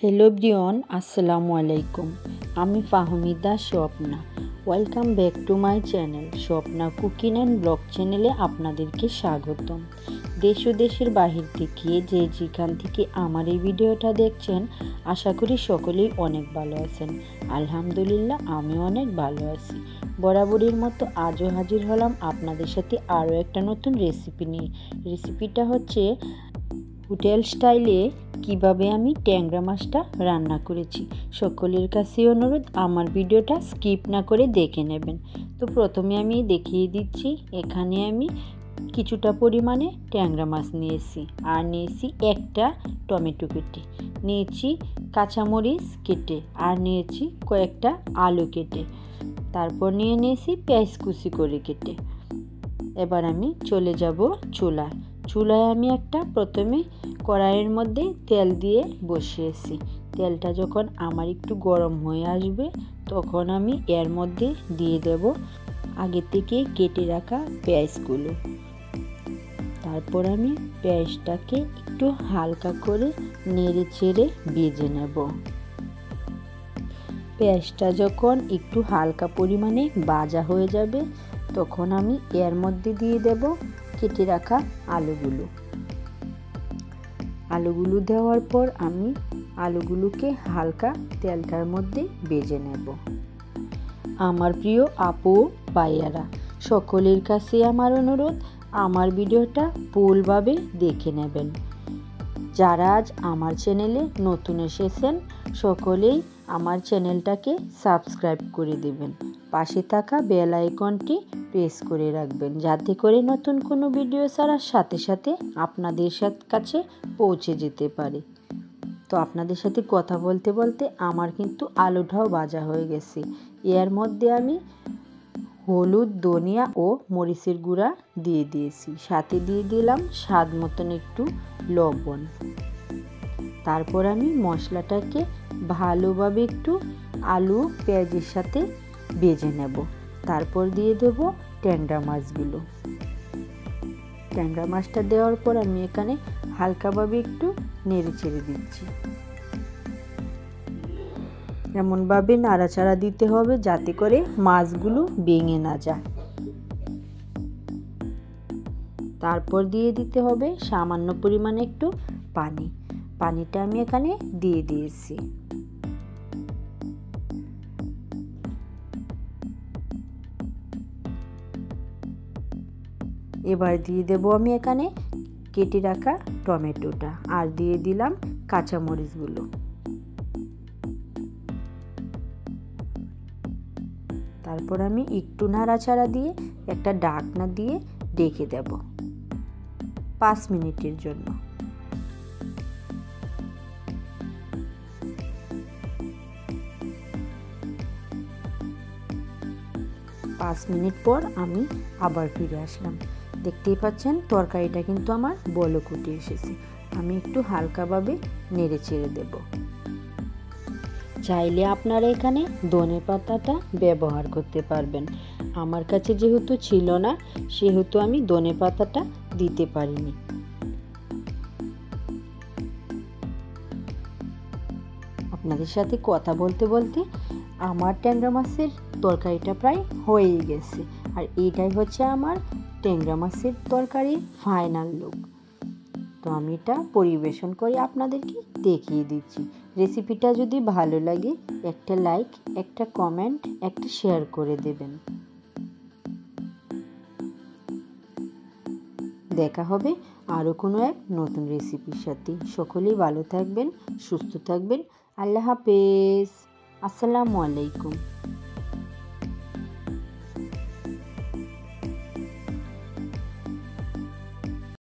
Hello everyone, আসসালামু আলাইকুম। আমি Fahmida Swapna. Welcome back to my channel Swapna cooking and blog চ্যানেলে আপনাদেরকে স্বাগতম। দেশ ও দেশের বাহির থেকে যেখান থেকে আমার এই ভিডিওটা দেখছেন, আশা করি সকলেই অনেক ভালো আছেন। আলহামদুলিল্লাহ, আমিও অনেক ভালো আছি। বরাবরের মতো আজও হাজির হলাম আপনাদের সাথে আরও একটা নতুন রেসিপি নিয়ে। রেসিপিটা হচ্ছে হোটেল স্টাইলে কিভাবে আমি ট্যাংরা মাছটা রান্না করেছি। সকলের কাছে অনুরোধ, আমার ভিডিওটা স্কিপ না করে দেখে নেবেন। তো প্রথমে আমি দেখিয়ে দিচ্ছি, এখানে আমি কিছুটা পরিমাণে ট্যাংরা মাছ নিয়েছি, আর নিয়েছি একটা টমেটো কেটে, নিয়েছি কাঁচামরিচ কেটে, আর নিয়েছি কয়েকটা আলু কেটে, তারপর নিয়েছি পেঁয়াজ কুচি করে কেটে। এবার আমি চলে যাব চুলায়। আমি একটা প্রথমে কড়াইয়ের মধ্যে তেল দিয়ে বসিয়েছি। তেলটা যখন আমার একটু গরম হয়ে আসবে, তখন আমি এর মধ্যে দিয়ে দেব আগে থেকে কেটে রাখা পেঁয়াজগুলো। তারপর আমি পেঁয়াজটাকে একটু হালকা করে নেড়ে চেড়ে ভেজে নেব। পেঁয়াজটা যখন একটু হালকা পরিমাণে ভাজা হয়ে যাবে, তখন আমি এর মধ্যে দিয়ে দেব কেটে রাখা আলুগুলো দেওয়ার পর আমি আলুগুলোকে হালকা তেলটার মধ্যে ভেজে নেব। আমার প্রিয় আপু ভাইয়ারা, সকলের কাছে আমার অনুরোধ, আমার ভিডিওটা ভুলভাবে দেখে নেবেন। যারা আজ আমার চ্যানেলে নতুন এসেছেন, সকলেই আমার চ্যানেলটাকে সাবস্ক্রাইব করে দেবেন। পাশে থাকা বেল আইকনটি প্রেস করে রাখবেন, যাতে করে নতুন কোনো ভিডিও ছাড়ার সাথে সাথে আপনাদের কাছে পৌঁছে যেতে পারে। তো আপনাদের সাথে কথা বলতে বলতে আমার কিন্তু আলুটাও ভাজা হয়ে গেছে। এর মধ্যে আমি হলুদ, ধনিয়া ও মরিচের গুঁড়া দিয়ে দিয়েছি, সাথে দিয়ে দিলাম স্বাদ মতন একটু লবণ। তারপর আমি মশলাটাকে ভালোভাবে একটু আলু পেঁয়াজের সাথে ভেজে নেব। তারপর দিয়ে দেব ট্যাংরা মাছগুলো। ট্যাংরা মাছটা দেওয়ার পর আমি এখানে হালকাভাবে একটু নেড়ে ছেড়ে দিচ্ছি। এমনভাবে নাড়াচাড়া দিতে হবে যাতে করে মাছগুলো ভেঙে না যায়। তারপর দিয়ে দিতে হবে সামান্য পরিমাণে একটু পানিটা আমি এখানে দিয়ে দিয়েছি। এবার দিয়ে দেব আমি এখানে কেটে রাখা টমেটোটা, আর দিয়ে দিলাম কাঁচামরিচগুলো। তারপর আমি একটু নাড়াচাড়া দিয়ে একটা ঢাকনা দিয়ে ঢেকে দেব 5 মিনিটের জন্য। 5 মিনিট পর আমি আবার ফিরে আসলাম। দেখতেই পাচ্ছেন তরকারিটা কিন্তু আমার বলক উঠে এসেছে। আমি একটু হালকাভাবে নেড়ে চেড়ে দেব। চাইলে আপনারা এখানে ধনেপাতাটা ব্যবহার করতে পারবেন। আমার কাছে যেহেতু ছিল না, সেহেতু আমি ধনেপাতাটা দিতে পারিনি। আপনাদের সাথে কথা বলতে বলতে আমার ট্যাংরা মাছের তরকারিটা প্রায় হয়েই গেছে। আর এইটাই হচ্ছে আমার ট্যাংরা মাছের তরকারির ফাইনাল লুক। তো আমি এটা পরিবেশন করে আপনাদেরকে দেখিয়ে দিচ্ছি। রেসিপিটা যদি ভালো লাগে, একটা লাইক, একটা কমেন্ট, একটা শেয়ার করে দেবেন। দেখা হবে আরও কোনো এক নতুন রেসিপির সাথে। সকলেই ভালো থাকবেন, সুস্থ থাকবেন। আল্লাহ হাফেজ। আসসালামু আলাইকুম।